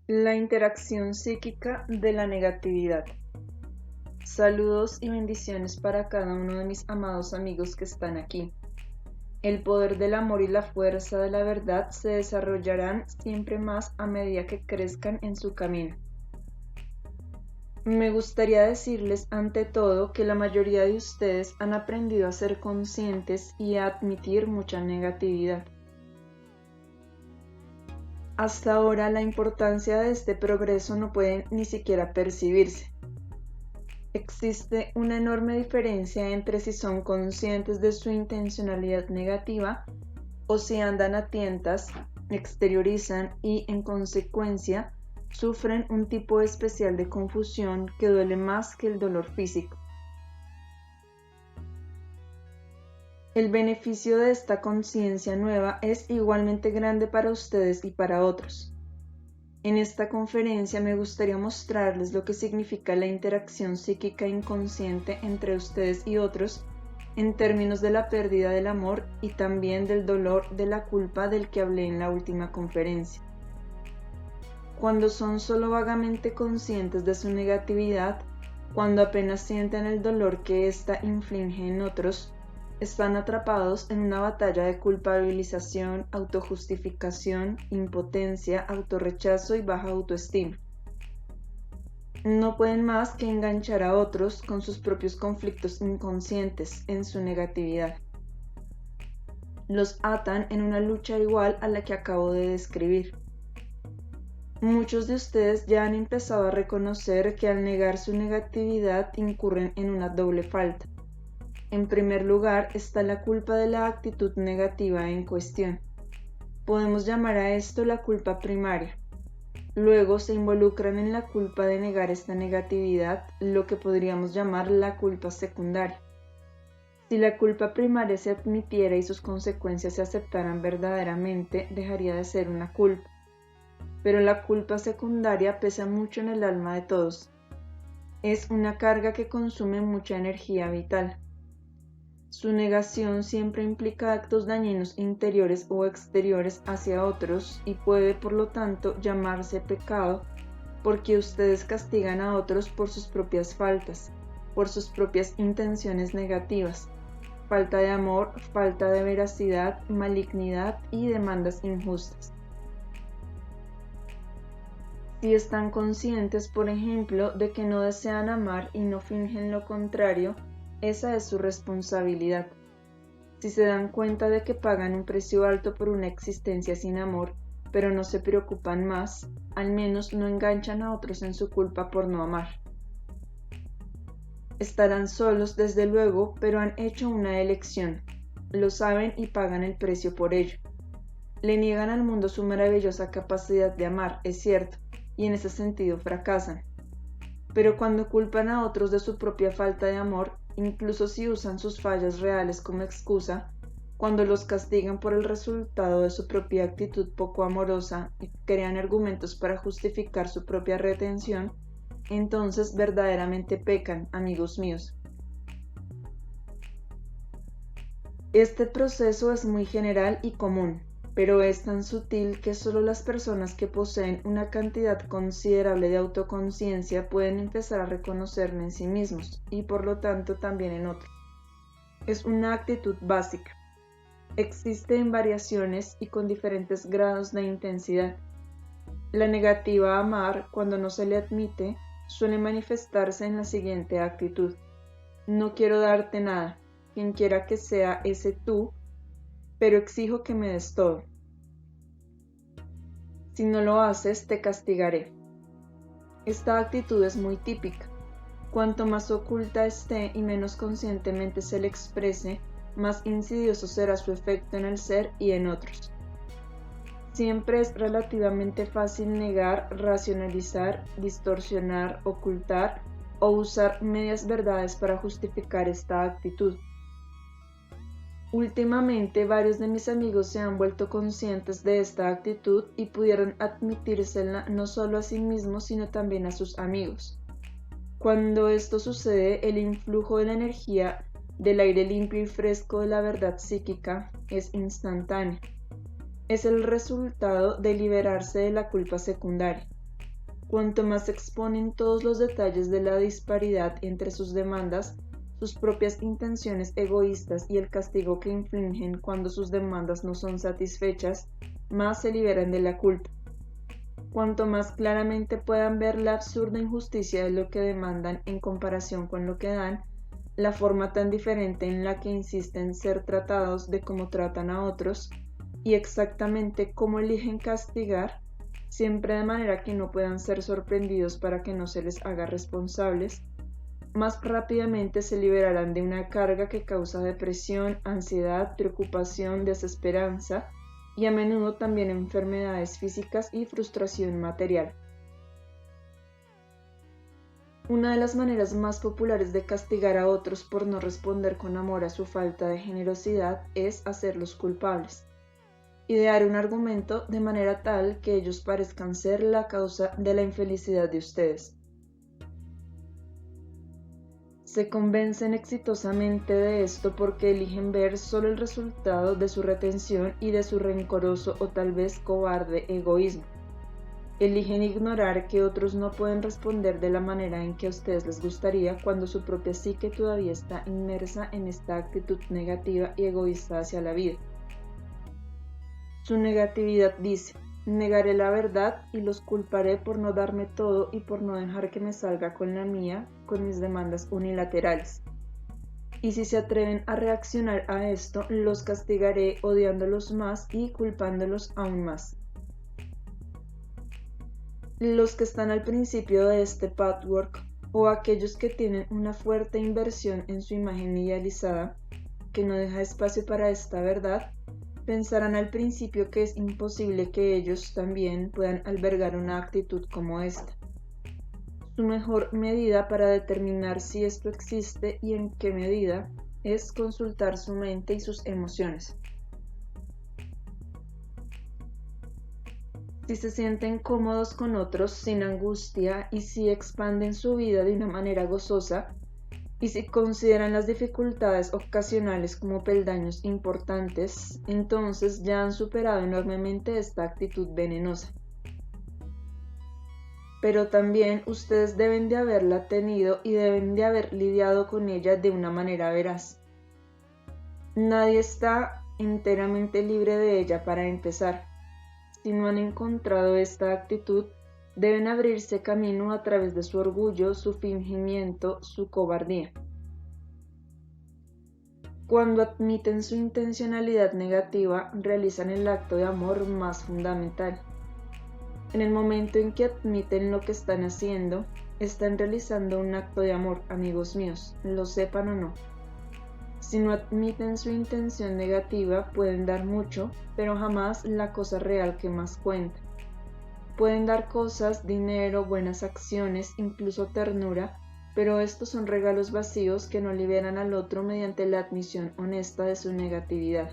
La interacción psíquica de la negatividad. Saludos y bendiciones para cada uno de mis amados amigos que están aquí. El poder del amor y la fuerza de la verdad se desarrollarán siempre más a medida que crezcan en su camino. Me gustaría decirles ante todo que la mayoría de ustedes han aprendido a ser conscientes y a admitir mucha negatividad. Hasta ahora la importancia de este progreso no puede ni siquiera percibirse. Existe una enorme diferencia entre si son conscientes de su intencionalidad negativa o si andan a tientas, exteriorizan y, en consecuencia, sufren un tipo especial de confusión que duele más que el dolor físico. El beneficio de esta conciencia nueva es igualmente grande para ustedes y para otros. En esta conferencia me gustaría mostrarles lo que significa la interacción psíquica inconsciente entre ustedes y otros en términos de la pérdida del amor y también del dolor de la culpa del que hablé en la última conferencia. Cuando son solo vagamente conscientes de su negatividad, cuando apenas sienten el dolor que ésta inflige en otros, están atrapados en una batalla de culpabilización, autojustificación, impotencia, autorrechazo y baja autoestima. No pueden más que enganchar a otros con sus propios conflictos inconscientes en su negatividad. Los atan en una lucha igual a la que acabo de describir. Muchos de ustedes ya han empezado a reconocer que al negar su negatividad incurren en una doble falta. En primer lugar está la culpa de la actitud negativa en cuestión. Podemos llamar a esto la culpa primaria. Luego se involucran en la culpa de negar esta negatividad, lo que podríamos llamar la culpa secundaria. Si la culpa primaria se admitiera y sus consecuencias se aceptaran verdaderamente, dejaría de ser una culpa. Pero la culpa secundaria pesa mucho en el alma de todos. Es una carga que consume mucha energía vital. Su negación siempre implica actos dañinos interiores o exteriores hacia otros y puede, por lo tanto, llamarse pecado porque ustedes castigan a otros por sus propias faltas, por sus propias intenciones negativas, falta de amor, falta de veracidad, malignidad y demandas injustas. Si están conscientes, por ejemplo, de que no desean amar y no fingen lo contrario, esa es su responsabilidad. Si se dan cuenta de que pagan un precio alto por una existencia sin amor, pero no se preocupan más, al menos no enganchan a otros en su culpa por no amar. Estarán solos, desde luego, pero han hecho una elección. Lo saben y pagan el precio por ello. Le niegan al mundo su maravillosa capacidad de amar, es cierto, y en ese sentido fracasan. Pero cuando culpan a otros de su propia falta de amor, incluso si usan sus fallas reales como excusa, cuando los castigan por el resultado de su propia actitud poco amorosa y crean argumentos para justificar su propia retención, entonces verdaderamente pecan, amigos míos. Este proceso es muy general y común, pero es tan sutil que solo las personas que poseen una cantidad considerable de autoconciencia pueden empezar a reconocerlo en sí mismos y por lo tanto también en otros. Es una actitud básica. Existe en variaciones y con diferentes grados de intensidad. La negativa a amar, cuando no se le admite, suele manifestarse en la siguiente actitud: no quiero darte nada, quien quiera que sea ese tú, pero exijo que me des todo. Si no lo haces, te castigaré. Esta actitud es muy típica. Cuanto más oculta esté y menos conscientemente se le exprese, más insidioso será su efecto en el ser y en otros. Siempre es relativamente fácil negar, racionalizar, distorsionar, ocultar o usar medias verdades para justificar esta actitud. Últimamente, varios de mis amigos se han vuelto conscientes de esta actitud y pudieron admitírsela no solo a sí mismos, sino también a sus amigos. Cuando esto sucede, el influjo de la energía del aire limpio y fresco de la verdad psíquica es instantáneo. Es el resultado de liberarse de la culpa secundaria. Cuanto más exponen todos los detalles de la disparidad entre sus demandas, sus propias intenciones egoístas y el castigo que infligen cuando sus demandas no son satisfechas, más se liberan de la culpa. Cuanto más claramente puedan ver la absurda injusticia de lo que demandan en comparación con lo que dan, la forma tan diferente en la que insisten ser tratados de cómo tratan a otros, y exactamente cómo eligen castigar, siempre de manera que no puedan ser sorprendidos para que no se les haga responsables, más rápidamente se liberarán de una carga que causa depresión, ansiedad, preocupación, desesperanza y a menudo también enfermedades físicas y frustración material. Una de las maneras más populares de castigar a otros por no responder con amor a su falta de generosidad es hacerlos culpables. Idear un argumento de manera tal que ellos parezcan ser la causa de la infelicidad de ustedes. Se convencen exitosamente de esto porque eligen ver solo el resultado de su retención y de su rencoroso o tal vez cobarde egoísmo. Eligen ignorar que otros no pueden responder de la manera en que a ustedes les gustaría cuando su propia psique todavía está inmersa en esta actitud negativa y egoísta hacia la vida. Su negatividad dice: negaré la verdad y los culparé por no darme todo y por no dejar que me salga con la mía, con mis demandas unilaterales. Y si se atreven a reaccionar a esto, los castigaré odiándolos más y culpándolos aún más. Los que están al principio de este patchwork, o aquellos que tienen una fuerte inversión en su imagen idealizada, que no deja espacio para esta verdad, pensarán al principio que es imposible que ellos también puedan albergar una actitud como esta. Su mejor medida para determinar si esto existe y en qué medida es consultar su mente y sus emociones. Si se sienten cómodos con otros sin angustia y si expanden su vida de una manera gozosa, y si consideran las dificultades ocasionales como peldaños importantes, entonces ya han superado enormemente esta actitud venenosa. Pero también ustedes deben de haberla tenido y deben de haber lidiado con ella de una manera veraz. Nadie está enteramente libre de ella para empezar. Si no han encontrado esta actitud, deben abrirse camino a través de su orgullo, su fingimiento, su cobardía. Cuando admiten su intencionalidad negativa, realizan el acto de amor más fundamental. En el momento en que admiten lo que están haciendo, están realizando un acto de amor, amigos míos, lo sepan o no. Si no admiten su intención negativa, pueden dar mucho, pero jamás la cosa real que más cuenta. Pueden dar cosas, dinero, buenas acciones, incluso ternura, pero estos son regalos vacíos que no liberan al otro mediante la admisión honesta de su negatividad.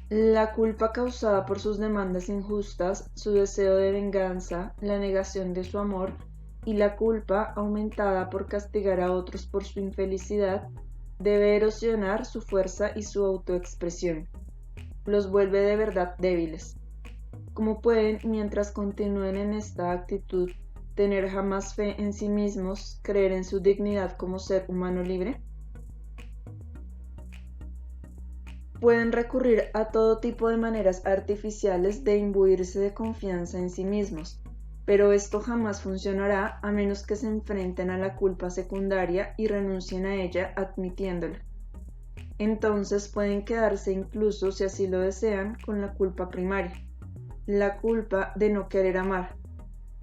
La culpa causada por sus demandas injustas, su deseo de venganza, la negación de su amor y la culpa aumentada por castigar a otros por su infelicidad, debe erosionar su fuerza y su autoexpresión. Los vuelve de verdad débiles. ¿Cómo pueden, mientras continúen en esta actitud, tener jamás fe en sí mismos, creer en su dignidad como ser humano libre? Pueden recurrir a todo tipo de maneras artificiales de imbuirse de confianza en sí mismos, pero esto jamás funcionará a menos que se enfrenten a la culpa secundaria y renuncien a ella admitiéndola. Entonces pueden quedarse incluso, si así lo desean, con la culpa primaria, la culpa de no querer amar,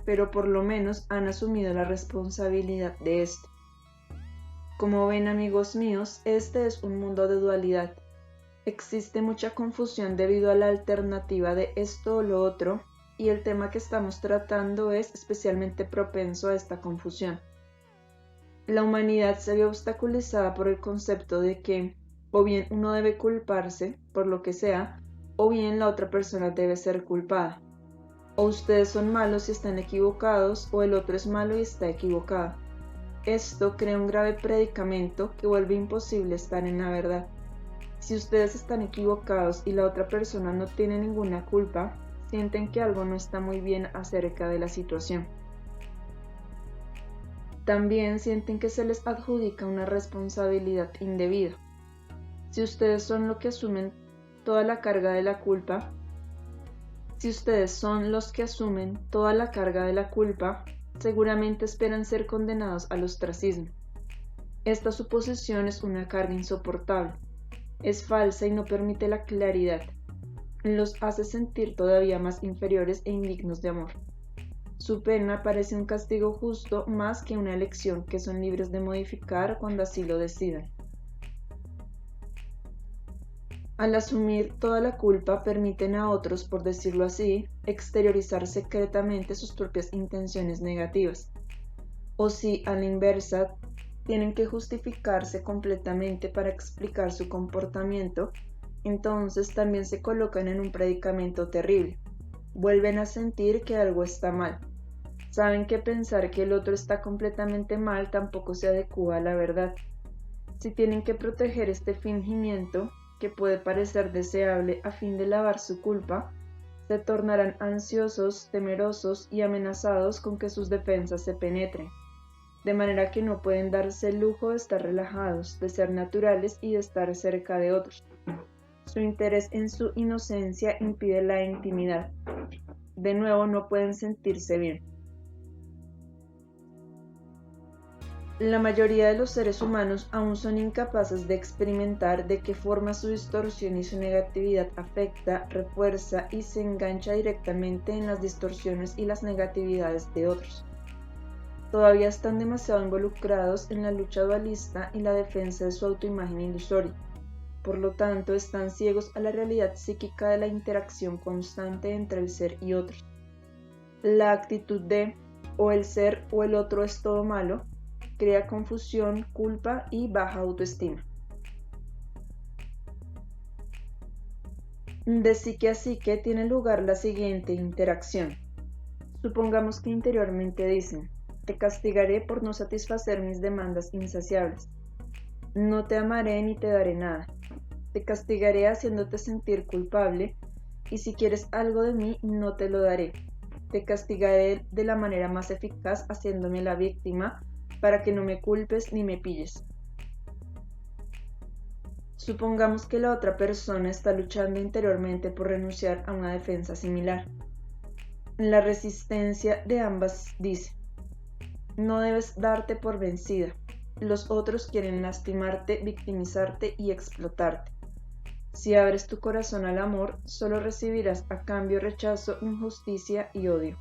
pero por lo menos han asumido la responsabilidad de esto. Como ven, amigos míos, este es un mundo de dualidad. Existe mucha confusión debido a la alternativa de esto o lo otro, y el tema que estamos tratando es especialmente propenso a esta confusión. La humanidad se ve obstaculizada por el concepto de que o bien uno debe culparse por lo que sea, o bien la otra persona debe ser culpada. O ustedes son malos y están equivocados, o el otro es malo y está equivocado. Esto crea un grave predicamento que vuelve imposible estar en la verdad. Si ustedes están equivocados y la otra persona no tiene ninguna culpa, sienten que algo no está muy bien acerca de la situación. También sienten que se les adjudica una responsabilidad indebida. Si ustedes son los que asumen toda la carga de la culpa, seguramente esperan ser condenados al ostracismo. Esta suposición es una carga insoportable, es falsa y no permite la claridad. Los hace sentir todavía más inferiores e indignos de amor. Su pena parece un castigo justo más que una elección que son libres de modificar cuando así lo decidan. Al asumir toda la culpa, permiten a otros, por decirlo así, exteriorizar secretamente sus propias intenciones negativas. O si, a la inversa, tienen que justificarse completamente para explicar su comportamiento, entonces también se colocan en un predicamento terrible. Vuelven a sentir que algo está mal. Saben que pensar que el otro está completamente mal tampoco se adecúa a la verdad. Si tienen que proteger este fingimiento, que puede parecer deseable a fin de lavar su culpa, se tornarán ansiosos, temerosos y amenazados con que sus defensas se penetren, de manera que no pueden darse el lujo de estar relajados, de ser naturales y de estar cerca de otros. Su interés en su inocencia impide la intimidad. De nuevo, no pueden sentirse bien. La mayoría de los seres humanos aún son incapaces de experimentar de qué forma su distorsión y su negatividad afecta, refuerza y se engancha directamente en las distorsiones y las negatividades de otros. Todavía están demasiado involucrados en la lucha dualista y la defensa de su autoimagen ilusoria. Por lo tanto, están ciegos a la realidad psíquica de la interacción constante entre el ser y otros. La actitud de o el ser o el otro es todo malo crea confusión, culpa y baja autoestima. De psique a psique tiene lugar la siguiente interacción. Supongamos que interiormente dicen: te castigaré por no satisfacer mis demandas insaciables. No te amaré ni te daré nada. Te castigaré haciéndote sentir culpable, y si quieres algo de mí, no te lo daré. Te castigaré de la manera más eficaz haciéndome la víctima, para que no me culpes ni me pilles. Supongamos que la otra persona está luchando interiormente por renunciar a una defensa similar. La resistencia de ambas dice: no debes darte por vencida. Los otros quieren lastimarte, victimizarte y explotarte. Si abres tu corazón al amor, solo recibirás a cambio rechazo, injusticia y odio.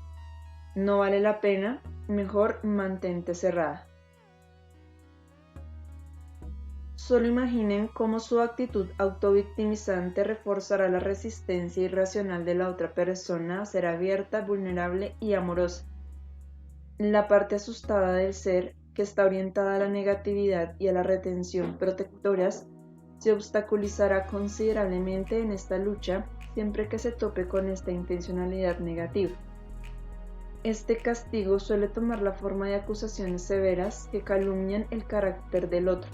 No vale la pena, mejor mantente cerrada. Solo imaginen cómo su actitud autovictimizante reforzará la resistencia irracional de la otra persona a ser abierta, vulnerable y amorosa. La parte asustada del ser, que está orientada a la negatividad y a la retención protectoras, se obstaculizará considerablemente en esta lucha siempre que se tope con esta intencionalidad negativa. Este castigo suele tomar la forma de acusaciones severas que calumnian el carácter del otro.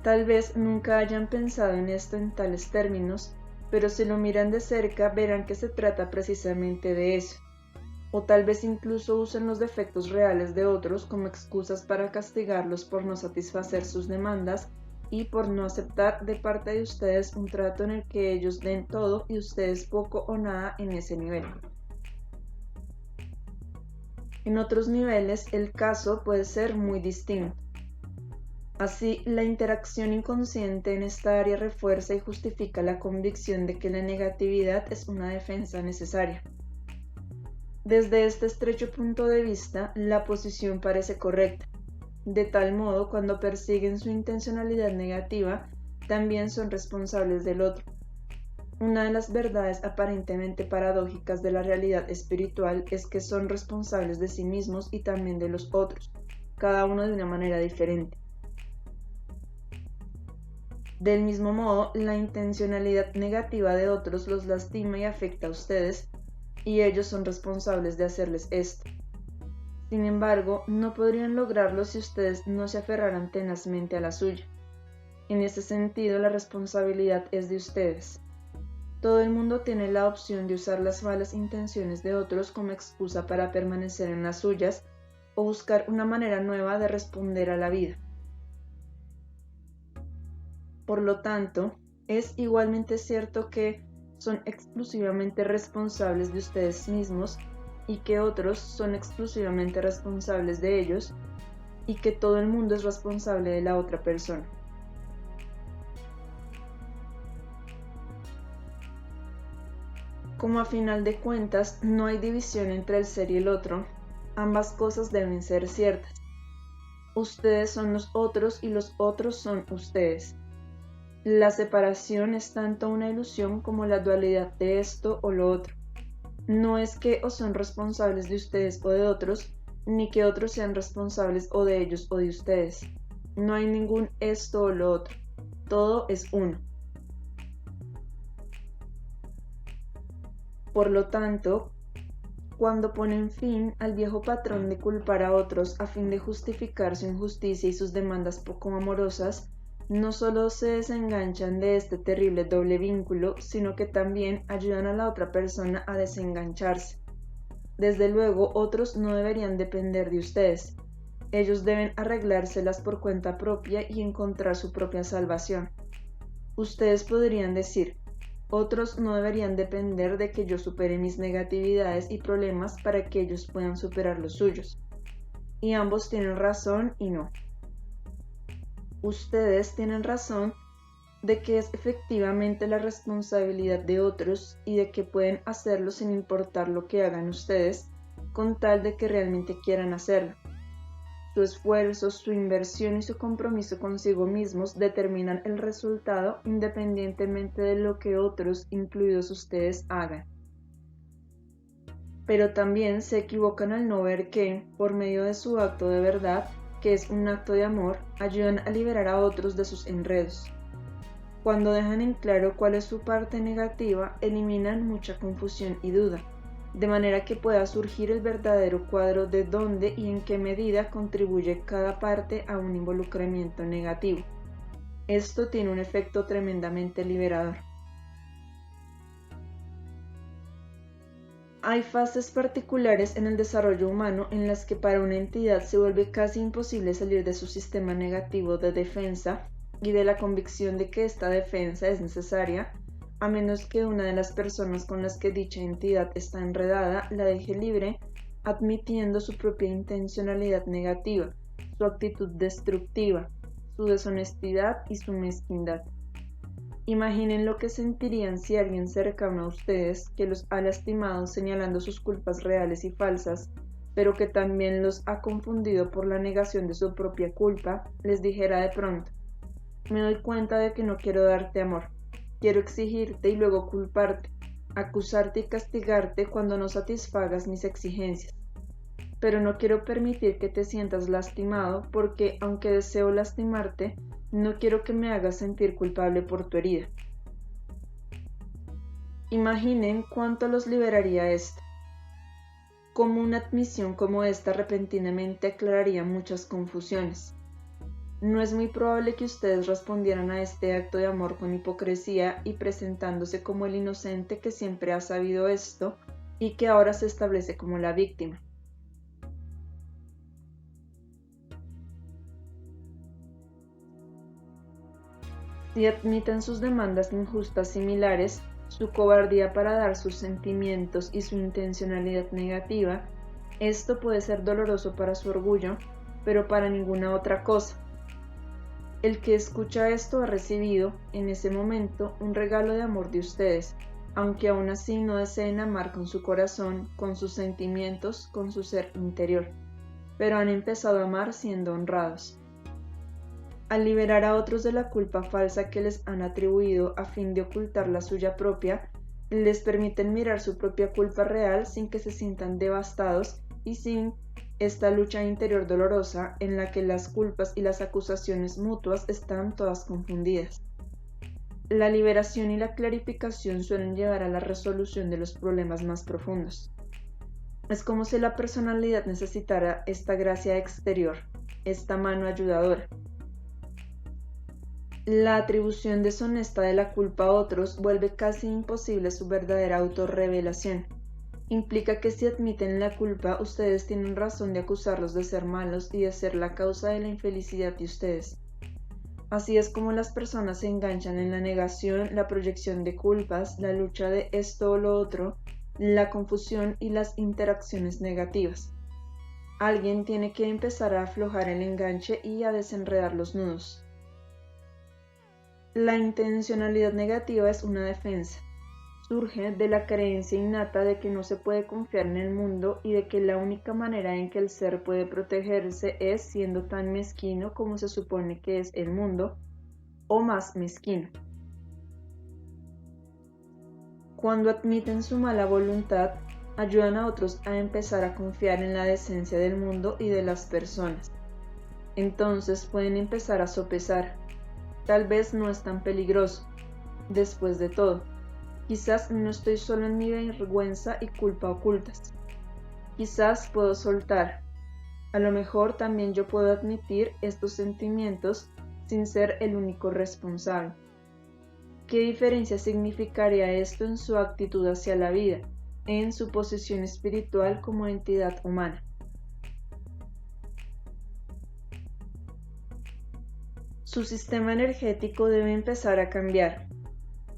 Tal vez nunca hayan pensado en esto en tales términos, pero si lo miran de cerca verán que se trata precisamente de eso. O tal vez incluso usen los defectos reales de otros como excusas para castigarlos por no satisfacer sus demandas y por no aceptar de parte de ustedes un trato en el que ellos den todo y ustedes poco o nada en ese nivel. En otros niveles el caso puede ser muy distinto. Así, la interacción inconsciente en esta área refuerza y justifica la convicción de que la negatividad es una defensa necesaria. Desde este estrecho punto de vista, la posición parece correcta. De tal modo, cuando persiguen su intencionalidad negativa, también son responsables del otro. Una de las verdades aparentemente paradójicas de la realidad espiritual es que son responsables de sí mismos y también de los otros, cada uno de una manera diferente. Del mismo modo, la intencionalidad negativa de otros los lastima y afecta a ustedes, y ellos son responsables de hacerles esto. Sin embargo, no podrían lograrlo si ustedes no se aferraran tenazmente a la suya. En ese sentido, la responsabilidad es de ustedes. Todo el mundo tiene la opción de usar las malas intenciones de otros como excusa para permanecer en las suyas o buscar una manera nueva de responder a la vida. Por lo tanto, es igualmente cierto que son exclusivamente responsables de ustedes mismos y que otros son exclusivamente responsables de ellos y que todo el mundo es responsable de la otra persona. Como a final de cuentas no hay división entre el ser y el otro, ambas cosas deben ser ciertas. Ustedes son los otros y los otros son ustedes. La separación es tanto una ilusión como la dualidad de esto o lo otro. No es que o son responsables de ustedes o de otros, ni que otros sean responsables o de ellos o de ustedes. No hay ningún esto o lo otro. Todo es uno. Por lo tanto, cuando ponen fin al viejo patrón de culpar a otros a fin de justificar su injusticia y sus demandas poco amorosas, no solo se desenganchan de este terrible doble vínculo, sino que también ayudan a la otra persona a desengancharse. Desde luego, otros no deberían depender de ustedes. Ellos deben arreglárselas por cuenta propia y encontrar su propia salvación. Ustedes podrían decir, otros no deberían depender de que yo supere mis negatividades y problemas para que ellos puedan superar los suyos. Y ambos tienen razón y no. Ustedes tienen razón de que es efectivamente la responsabilidad de otros y de que pueden hacerlo sin importar lo que hagan ustedes, con tal de que realmente quieran hacerlo. Su esfuerzo, su inversión y su compromiso consigo mismos determinan el resultado independientemente de lo que otros, incluidos ustedes, hagan. Pero también se equivocan al no ver que, por medio de su acto de verdad, que es un acto de amor, ayudan a liberar a otros de sus enredos. Cuando dejan en claro cuál es su parte negativa, eliminan mucha confusión y duda, de manera que pueda surgir el verdadero cuadro de dónde y en qué medida contribuye cada parte a un involucramiento negativo. Esto tiene un efecto tremendamente liberador. Hay fases particulares en el desarrollo humano en las que para una entidad se vuelve casi imposible salir de su sistema negativo de defensa y de la convicción de que esta defensa es necesaria, a menos que una de las personas con las que dicha entidad está enredada la deje libre, admitiendo su propia intencionalidad negativa, su actitud destructiva, su deshonestidad y su mezquindad. Imaginen lo que sentirían si alguien cercano a ustedes, que los ha lastimado señalando sus culpas reales y falsas, pero que también los ha confundido por la negación de su propia culpa, les dijera de pronto: me doy cuenta de que no quiero darte amor. Quiero exigirte y luego culparte, acusarte y castigarte cuando no satisfagas mis exigencias. Pero no quiero permitir que te sientas lastimado porque, aunque deseo lastimarte, no quiero que me hagas sentir culpable por tu herida. Imaginen cuánto los liberaría esto. Como una admisión como esta repentinamente aclararía muchas confusiones. No es muy probable que ustedes respondieran a este acto de amor con hipocresía y presentándose como el inocente que siempre ha sabido esto y que ahora se establece como la víctima. Si admiten sus demandas injustas similares, su cobardía para dar sus sentimientos y su intencionalidad negativa, esto puede ser doloroso para su orgullo, pero para ninguna otra cosa. El que escucha esto ha recibido, en ese momento, un regalo de amor de ustedes, aunque aún así no deseen amar con su corazón, con sus sentimientos, con su ser interior, pero han empezado a amar siendo honrados. Al liberar a otros de la culpa falsa que les han atribuido a fin de ocultar la suya propia, les permiten mirar su propia culpa real sin que se sientan devastados y sin esta lucha interior dolorosa en la que las culpas y las acusaciones mutuas están todas confundidas. La liberación y la clarificación suelen llevar a la resolución de los problemas más profundos. Es como si la personalidad necesitara esta gracia exterior, esta mano ayudadora. La atribución deshonesta de la culpa a otros vuelve casi imposible su verdadera autorrevelación. Implica que si admiten la culpa, ustedes tienen razón de acusarlos de ser malos y de ser la causa de la infelicidad de ustedes. Así es como las personas se enganchan en la negación, la proyección de culpas, la lucha de esto o lo otro, la confusión y las interacciones negativas. Alguien tiene que empezar a aflojar el enganche y a desenredar los nudos. La intencionalidad negativa es una defensa. Surge de la creencia innata de que no se puede confiar en el mundo y de que la única manera en que el ser puede protegerse es siendo tan mezquino como se supone que es el mundo, o más mezquino. Cuando admiten su mala voluntad, ayudan a otros a empezar a confiar en la decencia del mundo y de las personas. Entonces pueden empezar a sopesar. Tal vez no es tan peligroso. Después de todo, quizás no estoy solo en mi vergüenza y culpa ocultas. Quizás puedo soltar. A lo mejor también yo puedo admitir estos sentimientos sin ser el único responsable. ¿Qué diferencia significaría esto en su actitud hacia la vida, en su posición espiritual como entidad humana? Su sistema energético debe empezar a cambiar.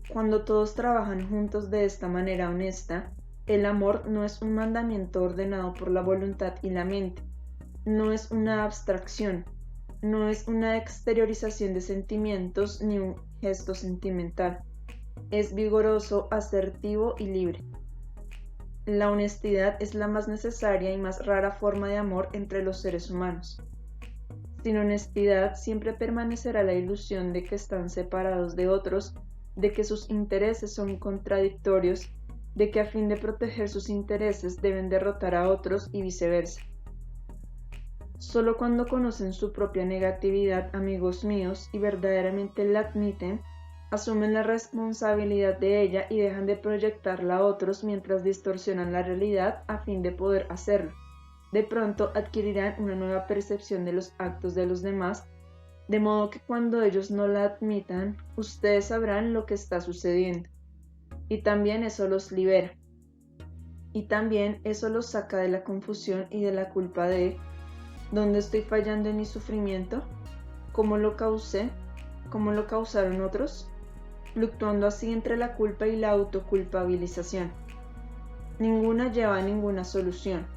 Cuando todos trabajan juntos de esta manera honesta, el amor no es un mandamiento ordenado por la voluntad y la mente, no es una abstracción, no es una exteriorización de sentimientos ni un gesto sentimental. Es vigoroso, asertivo y libre. La honestidad es la más necesaria y más rara forma de amor entre los seres humanos. Sin honestidad siempre permanecerá la ilusión de que están separados de otros, de que sus intereses son contradictorios, de que a fin de proteger sus intereses deben derrotar a otros y viceversa. Solo cuando conocen su propia negatividad, amigos míos, y verdaderamente la admiten, asumen la responsabilidad de ella y dejan de proyectarla a otros mientras distorsionan la realidad a fin de poder hacerlo. De pronto adquirirán una nueva percepción de los actos de los demás, de modo que cuando ellos no la admitan, ustedes sabrán lo que está sucediendo. Y también eso los libera. Y también eso los saca de la confusión y de la culpa de ¿dónde estoy fallando en mi sufrimiento? ¿Cómo lo causé? ¿Cómo lo causaron otros? Fluctuando así entre la culpa y la autoculpabilización. Ninguna lleva a ninguna solución.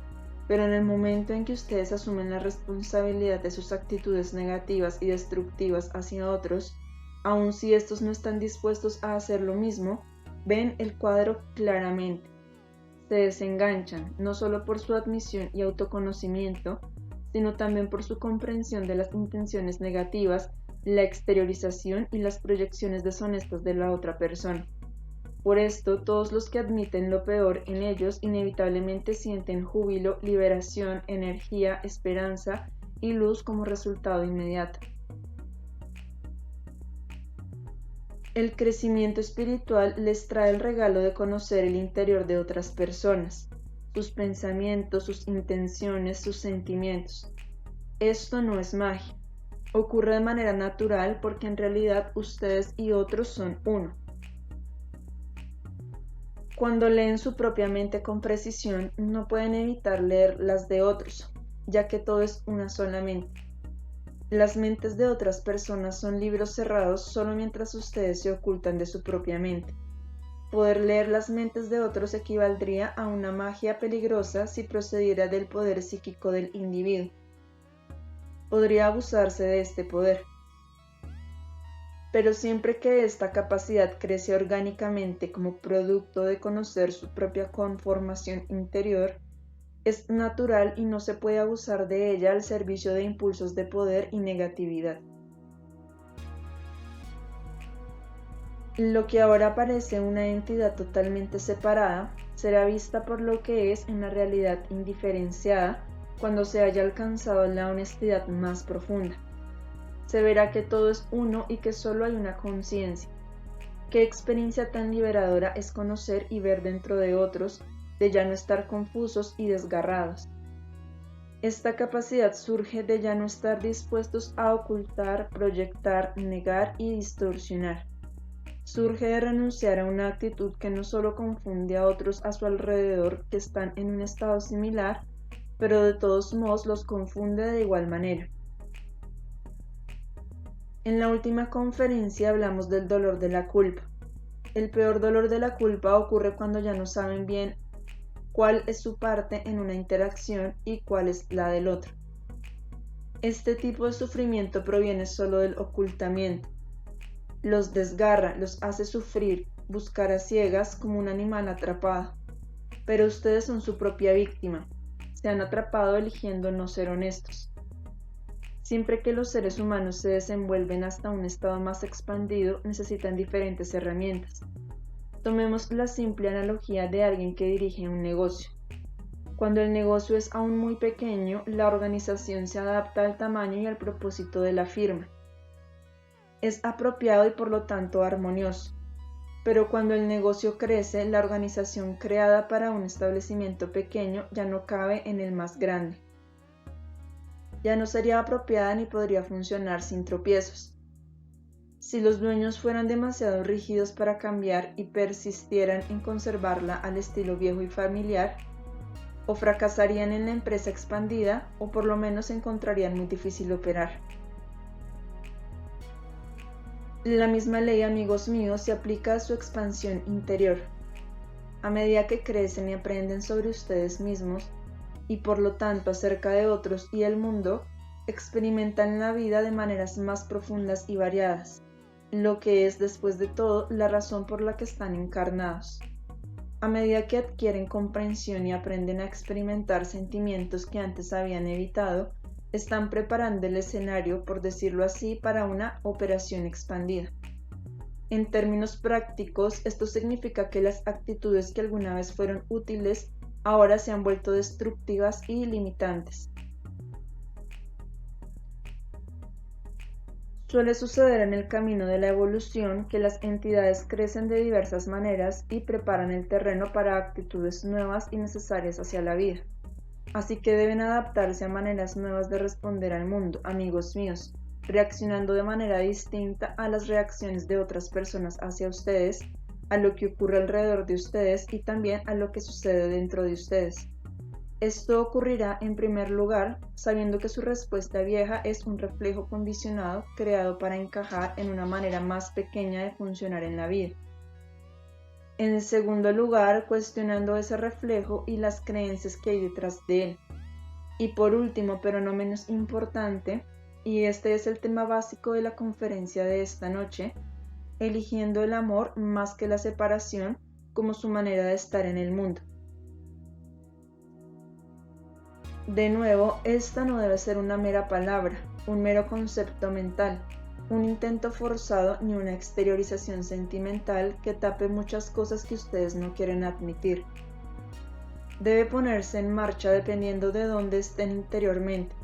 Pero en el momento en que ustedes asumen la responsabilidad de sus actitudes negativas y destructivas hacia otros, aun si estos no están dispuestos a hacer lo mismo, ven el cuadro claramente. Se desenganchan, no solo por su admisión y autoconocimiento, sino también por su comprensión de las intenciones negativas, la exteriorización y las proyecciones deshonestas de la otra persona. Por esto, todos los que admiten lo peor en ellos inevitablemente sienten júbilo, liberación, energía, esperanza y luz como resultado inmediato. El crecimiento espiritual les trae el regalo de conocer el interior de otras personas, sus pensamientos, sus intenciones, sus sentimientos. Esto no es magia. Ocurre de manera natural porque en realidad ustedes y otros son uno. Cuando leen su propia mente con precisión, no pueden evitar leer las de otros, ya que todo es una sola mente. Las mentes de otras personas son libros cerrados solo mientras ustedes se ocultan de su propia mente. Poder leer las mentes de otros equivaldría a una magia peligrosa si procediera del poder psíquico del individuo. Podría abusarse de este poder. Pero siempre que esta capacidad crece orgánicamente como producto de conocer su propia conformación interior, es natural y no se puede abusar de ella al servicio de impulsos de poder y negatividad. Lo que ahora parece una entidad totalmente separada, será vista por lo que es en la realidad indiferenciada cuando se haya alcanzado la honestidad más profunda. Se verá que todo es uno y que solo hay una conciencia. Qué experiencia tan liberadora es conocer y ver dentro de otros, de ya no estar confusos y desgarrados. Esta capacidad surge de ya no estar dispuestos a ocultar, proyectar, negar y distorsionar. Surge de renunciar a una actitud que no solo confunde a otros a su alrededor que están en un estado similar, pero de todos modos los confunde de igual manera. En la última conferencia hablamos del dolor de la culpa. El peor dolor de la culpa ocurre cuando ya no saben bien cuál es su parte en una interacción y cuál es la del otro. Este tipo de sufrimiento proviene solo del ocultamiento. Los desgarra, los hace sufrir, buscar a ciegas como un animal atrapado. Pero ustedes son su propia víctima. Se han atrapado eligiendo no ser honestos. Siempre que los seres humanos se desenvuelven hasta un estado más expandido, necesitan diferentes herramientas. Tomemos la simple analogía de alguien que dirige un negocio. Cuando el negocio es aún muy pequeño, la organización se adapta al tamaño y al propósito de la firma. Es apropiado y por lo tanto armonioso. Pero cuando el negocio crece, la organización creada para un establecimiento pequeño ya no cabe en el más grande. Ya no sería apropiada ni podría funcionar sin tropiezos. Si los dueños fueran demasiado rígidos para cambiar y persistieran en conservarla al estilo viejo y familiar, o fracasarían en la empresa expandida o por lo menos encontrarían muy difícil operar. La misma ley, amigos míos, se aplica a su expansión interior. A medida que crecen y aprenden sobre ustedes mismos y por lo tanto acerca de otros y el mundo, experimentan la vida de maneras más profundas y variadas, lo que es después de todo la razón por la que están encarnados. A medida que adquieren comprensión y aprenden a experimentar sentimientos que antes habían evitado, están preparando el escenario, por decirlo así, para una operación expandida. En términos prácticos, esto significa que las actitudes que alguna vez fueron útiles ahora se han vuelto destructivas y limitantes. Suele suceder en el camino de la evolución que las entidades crecen de diversas maneras y preparan el terreno para actitudes nuevas y necesarias hacia la vida. Así que deben adaptarse a maneras nuevas de responder al mundo, amigos míos, reaccionando de manera distinta a las reacciones de otras personas hacia ustedes, a lo que ocurre alrededor de ustedes y también a lo que sucede dentro de ustedes. Esto ocurrirá en primer lugar sabiendo que su respuesta vieja es un reflejo condicionado creado para encajar en una manera más pequeña de funcionar en la vida. En segundo lugar, cuestionando ese reflejo y las creencias que hay detrás de él. Y por último, pero no menos importante, y este es el tema básico de la conferencia de esta noche, eligiendo el amor más que la separación como su manera de estar en el mundo. De nuevo, esta no debe ser una mera palabra, un mero concepto mental, un intento forzado ni una exteriorización sentimental que tape muchas cosas que ustedes no quieren admitir. Debe ponerse en marcha dependiendo de dónde estén interiormente.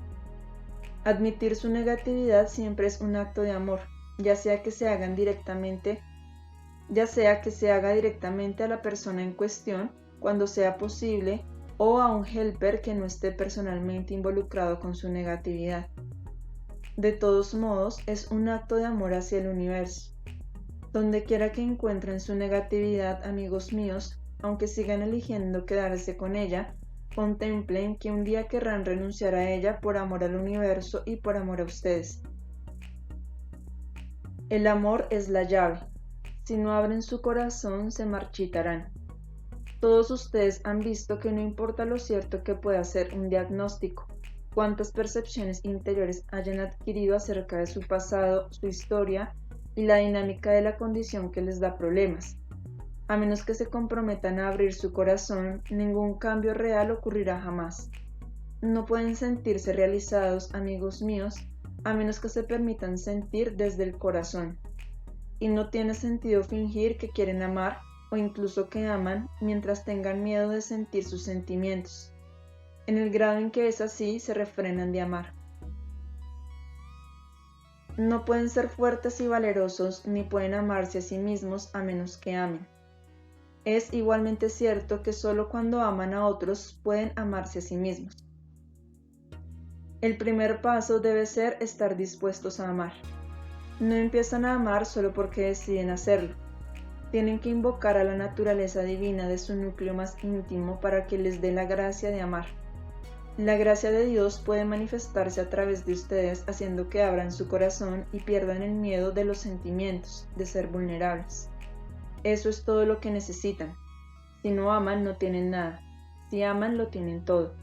Admitir su negatividad siempre es un acto de amor, ya sea que se haga directamente a la persona en cuestión, cuando sea posible, o a un helper que no esté personalmente involucrado con su negatividad. De todos modos, es un acto de amor hacia el universo. Donde quiera que encuentren su negatividad, amigos míos, aunque sigan eligiendo quedarse con ella, contemplen que un día querrán renunciar a ella por amor al universo y por amor a ustedes. El amor es la llave. Si no abren su corazón, se marchitarán. Todos ustedes han visto que no importa lo cierto que pueda ser un diagnóstico, cuántas percepciones interiores hayan adquirido acerca de su pasado, su historia y la dinámica de la condición que les da problemas. A menos que se comprometan a abrir su corazón, ningún cambio real ocurrirá jamás. No pueden sentirse realizados, amigos míos, a menos que se permitan sentir desde el corazón. Y no tiene sentido fingir que quieren amar o incluso que aman mientras tengan miedo de sentir sus sentimientos. En el grado en que es así, se refrenan de amar. No pueden ser fuertes y valerosos ni pueden amarse a sí mismos a menos que amen. Es igualmente cierto que solo cuando aman a otros pueden amarse a sí mismos. El primer paso debe ser estar dispuestos a amar. No empiezan a amar solo porque deciden hacerlo. Tienen que invocar a la naturaleza divina de su núcleo más íntimo para que les dé la gracia de amar. La gracia de Dios puede manifestarse a través de ustedes haciendo que abran su corazón y pierdan el miedo de los sentimientos, de ser vulnerables. Eso es todo lo que necesitan. Si no aman, no tienen nada. Si aman, lo tienen todo.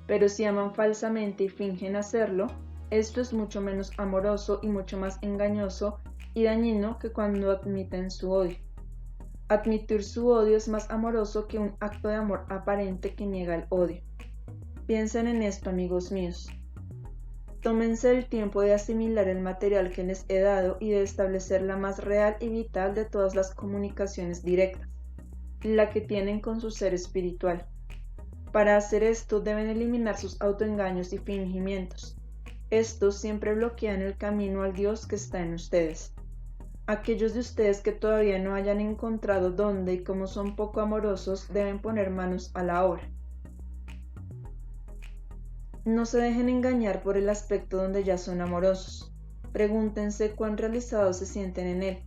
Pero si aman falsamente y fingen hacerlo, esto es mucho menos amoroso y mucho más engañoso y dañino que cuando admiten su odio. Admitir su odio es más amoroso que un acto de amor aparente que niega el odio. Piensen en esto, amigos míos. Tómense el tiempo de asimilar el material que les he dado y de establecer la más real y vital de todas las comunicaciones directas, la que tienen con su ser espiritual. Para hacer esto deben eliminar sus autoengaños y fingimientos. Estos siempre bloquean el camino al Dios que está en ustedes. Aquellos de ustedes que todavía no hayan encontrado dónde y cómo son poco amorosos deben poner manos a la obra. No se dejen engañar por el aspecto donde ya son amorosos. Pregúntense cuán realizados se sienten en él,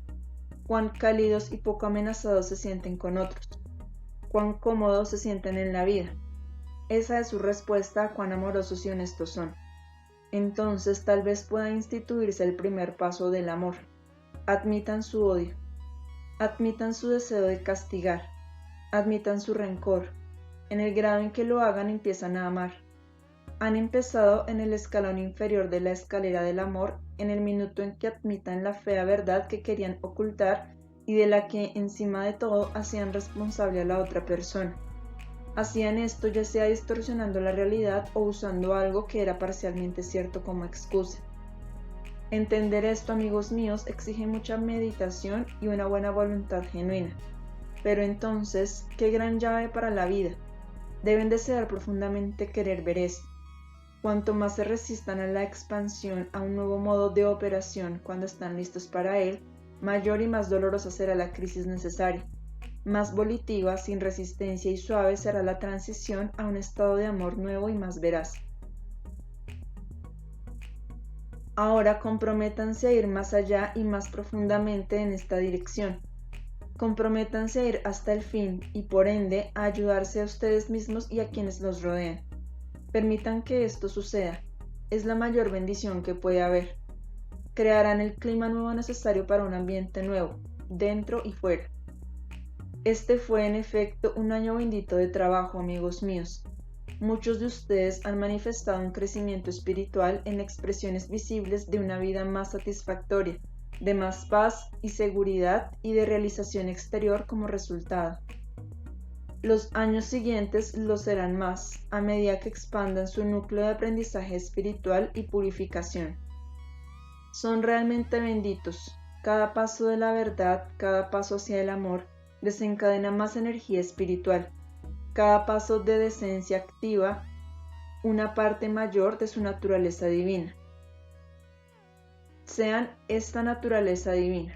cuán cálidos y poco amenazados se sienten con otros, cuán cómodos se sienten en la vida. Esa es su respuesta a cuán amorosos y honestos son. Entonces tal vez pueda instituirse el primer paso del amor. Admitan su odio, admitan su deseo de castigar, admitan su rencor. En el grado en que lo hagan empiezan a amar. Han empezado en el escalón inferior de la escalera del amor en el minuto en que admitan la fea verdad que querían ocultar y de la que, encima de todo, hacían responsable a la otra persona. Hacían esto ya sea distorsionando la realidad o usando algo que era parcialmente cierto como excusa. Entender esto, amigos míos, exige mucha meditación y una buena voluntad genuina. Pero entonces, ¡qué gran llave para la vida! Deben desear profundamente querer ver esto. Cuanto más se resistan a la expansión a un nuevo modo de operación cuando están listos para él, mayor y más dolorosa será la crisis necesaria. Más volitiva, sin resistencia y suave será la transición a un estado de amor nuevo y más veraz. Ahora comprométanse a ir más allá y más profundamente en esta dirección. Comprométanse a ir hasta el fin y por ende a ayudarse a ustedes mismos y a quienes los rodean. Permitan que esto suceda. Es la mayor bendición que puede haber. Crearán el clima nuevo necesario para un ambiente nuevo, dentro y fuera. Este fue en efecto un año bendito de trabajo, amigos míos. Muchos de ustedes han manifestado un crecimiento espiritual en expresiones visibles de una vida más satisfactoria, de más paz y seguridad y de realización exterior como resultado. Los años siguientes lo serán más, a medida que expandan su núcleo de aprendizaje espiritual y purificación. Son realmente benditos. Cada paso de la verdad, cada paso hacia el amor, desencadena más energía espiritual. Cada paso de decencia activa una parte mayor de su naturaleza divina. Sean esta naturaleza divina.